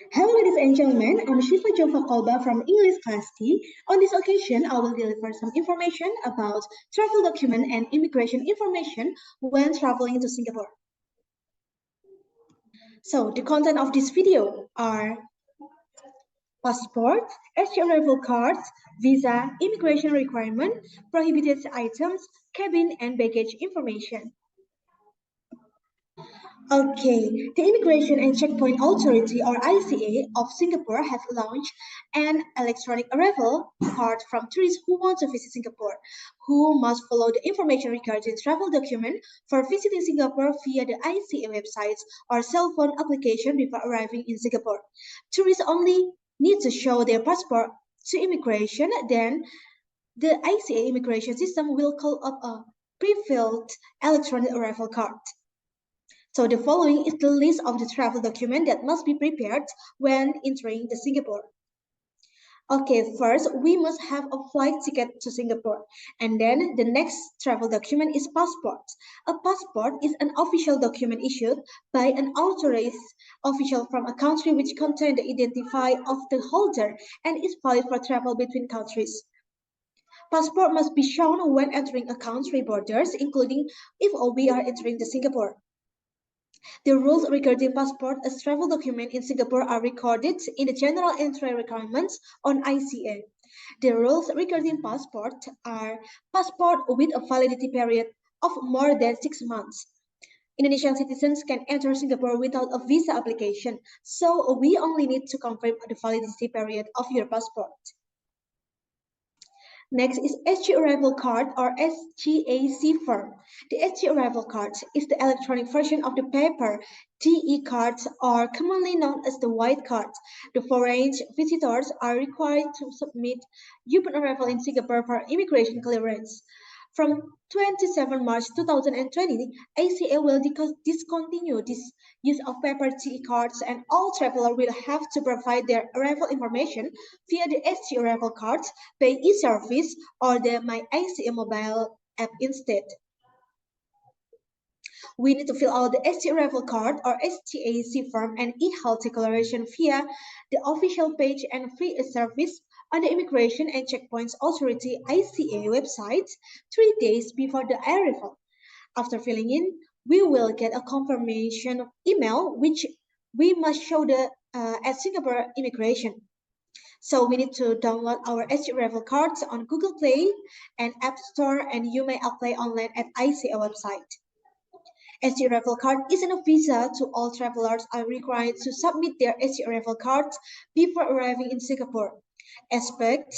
Hello, ladies and gentlemen. I'm Shifa Jova Kolba from English Class T. On this occasion, I will deliver some information about travel document and immigration information when traveling to Singapore. So, the content of this video are passport, SG arrival cards, visa, immigration requirement, prohibited items, cabin and baggage information. Okay, the Immigration and Checkpoint Authority or ICA of Singapore have launched an electronic arrival card from tourists who want to visit Singapore, who must follow the information regarding travel document for visiting Singapore via the ICA websites or cell phone application before arriving in Singapore. Tourists only need to show their passport to immigration, then the ICA immigration system will call up a pre-filled electronic arrival card. So the following is the list of the travel document that must be prepared when entering the Singapore. Okay, first we must have a flight ticket to Singapore, and then the next travel document is passport. A passport is an official document issued by an authorized official from a country which contains the identifier of the holder and is valid for travel between countries. Passport must be shown when entering a country borders, including if we are entering the Singapore. The rules regarding passport as travel document in Singapore are recorded in the General Entry Requirements on ICA. The rules regarding passport are passport with a validity period of more than 6 months. Indonesian citizens can enter Singapore without a visa application, so we only need to confirm the validity period of your passport. Next is SG Arrival Card or SGAC form. The SG Arrival Card is the electronic version of the paper TE cards or commonly known as the white card. The foreign visitors are required to submit upon arrival in Singapore for immigration clearance. From 27 March 2020, ACA will discontinue this use of paper TE cards and all travelers will have to provide their arrival information via the SG Arrival Cards, by e-service or the My ICA mobile app instead. We need to fill out the SG Arrival Card or SGAC form and e-health declaration via the official page and free service on the Immigration and Checkpoints Authority ICA website 3 days before the arrival. After filling in, we will get a confirmation email which we must show at Singapore Immigration. So we need to download our SG Arrival cards on Google Play and App Store, and you may apply online at ICA website. SG Arrival card isn't a visa to all travelers are required to submit their SG Arrival cards before arriving in Singapore. Expect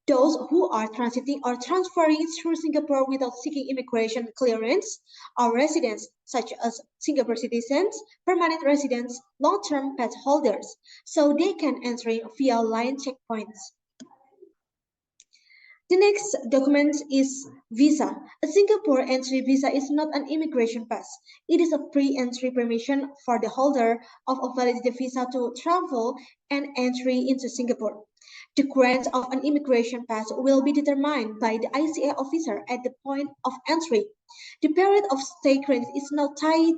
those who are transiting or transferring through Singapore without seeking immigration clearance are residents such as Singapore citizens, permanent residents, long-term pass holders, so they can enter via line checkpoints. The next document is visa. A Singapore entry visa is not an immigration pass. It is a pre-entry permission for the holder of a valid visa to travel and entry into Singapore. The grant of an immigration pass will be determined by the ICA officer at the point of entry. The period of stay grant is not tied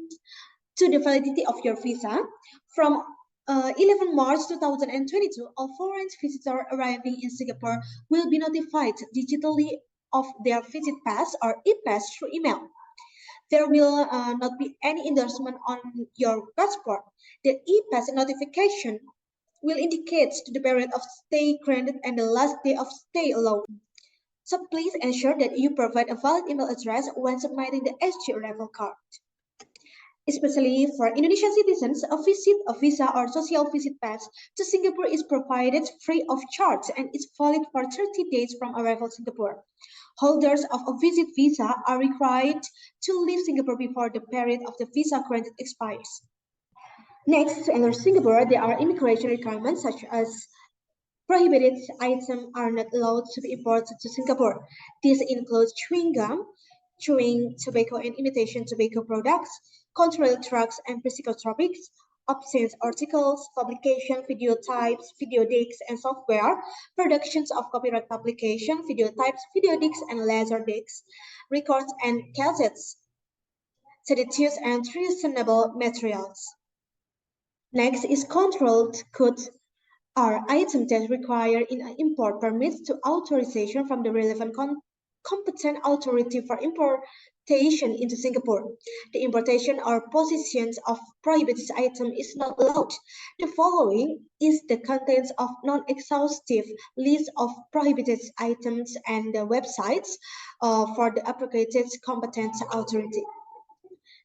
to the validity of your visa. From 11 March 2022, all foreign visitors arriving in Singapore will be notified digitally of their visit pass or e-pass through email. There will not be any endorsement on your passport. The e-pass notification will indicate the period of stay granted and the last day of stay allowed. So please ensure that you provide a valid email address when submitting the SG Arrival card. Especially for Indonesian citizens, a visa or social visit pass to Singapore is provided free of charge and is valid for 30 days from arrival to Singapore. Holders of a visit visa are required to leave Singapore before the period of the visa granted expires. Next, to enter Singapore, there are immigration requirements such as prohibited items are not allowed to be imported to Singapore. This includes chewing gum, chewing tobacco and imitation tobacco products, controlled drugs and psychotropics, obscene articles, publication, video types, video discs and software, productions of copyright publication, video types, video discs and laser discs, records and cassettes, seditious and treasonable materials. Next is controlled goods are items that require in import permits to authorization from the relevant competent authority for importation into Singapore. The importation or possession of prohibited item is not allowed. The following is the contents of non-exhaustive list of prohibited items and the websites for the appropriate competent authority.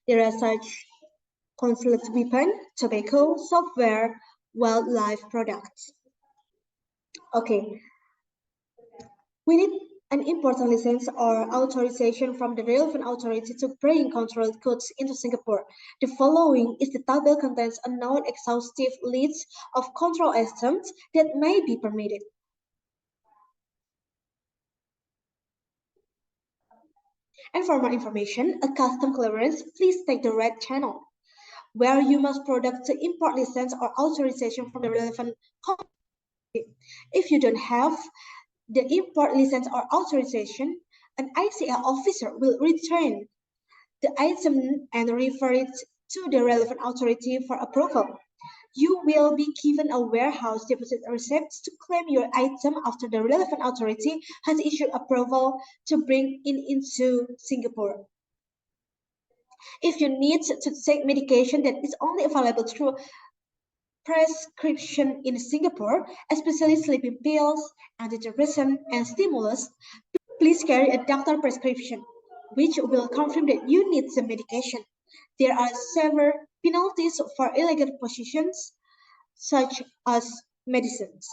There are such concealed weapon, tobacco, software, wildlife products. Okay, we need an important license or authorization from the relevant authority to bring controlled goods into Singapore. The following is the table contains a non-exhaustive list of control items that may be permitted. And for more information, a custom clearance, please take the red channel, where you must product the import license or authorization from the relevant company. If you don't have the import license or authorization, an ICL officer will return the item and refer it to the relevant authority for approval. You will be given a warehouse deposit receipt to claim your item after the relevant authority has issued approval to bring it into Singapore. If you need to take medication that is only available through prescription in Singapore, especially sleeping pills, antidepressant, and stimulants, please carry a doctor prescription, which will confirm that you need the medication. There are several penalties for illegal possessions, such as medicines.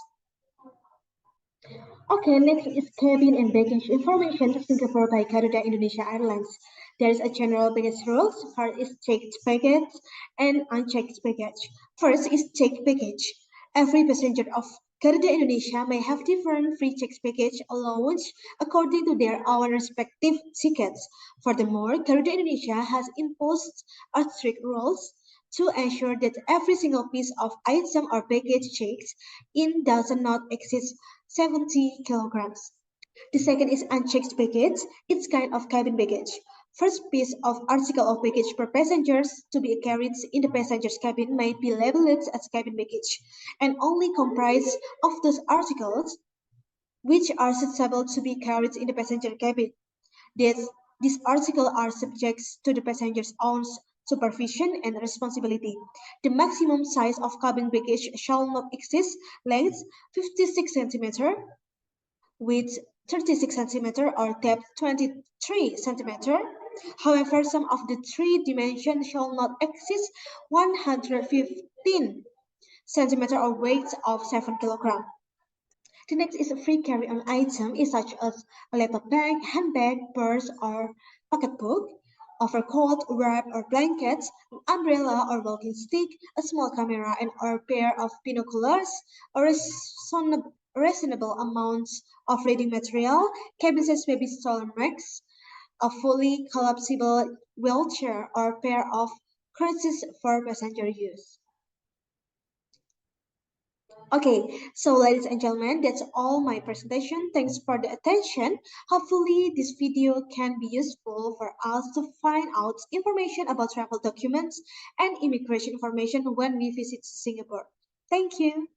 Okay, next is cabin and baggage information to Singapore by Garuda Indonesia Airlines. There is a general baggage rules. First is checked baggage and unchecked baggage. First is checked baggage. Every passenger of Garuda Indonesia may have different free checked baggage allowance according to their own respective tickets. Furthermore, Garuda Indonesia has imposed a strict rules to ensure that every single piece of item or baggage checked in does not exceed 70 kilograms. The second is unchecked baggage. It's kind of cabin baggage. First piece of article of baggage per passengers to be carried in the passenger's cabin may be labeled as cabin baggage and only comprise of those articles which are suitable to be carried in the passenger cabin. These articles are subject to the passenger's own supervision and responsibility. The maximum size of cabin baggage shall not exceed length 56 centimeter, width 36 centimeter, or depth 23 centimeter. However, some of the three dimensions shall not exceed 115 centimeter or weight of 7 kilogram. The next is a free carry-on item is such as a laptop bag, handbag, purse, or pocketbook, overcoat, wrap, or blankets, an umbrella or walking stick, a small camera, and or pair of binoculars, a reasonable amount of reading material, cabinets may be stolen rags, a fully collapsible wheelchair, or pair of crutches for passenger use. Okay, so ladies and gentlemen, that's all my presentation. Thanks for the attention. Hopefully this video can be useful for us to find out information about travel documents and immigration information when we visit Singapore. Thank you.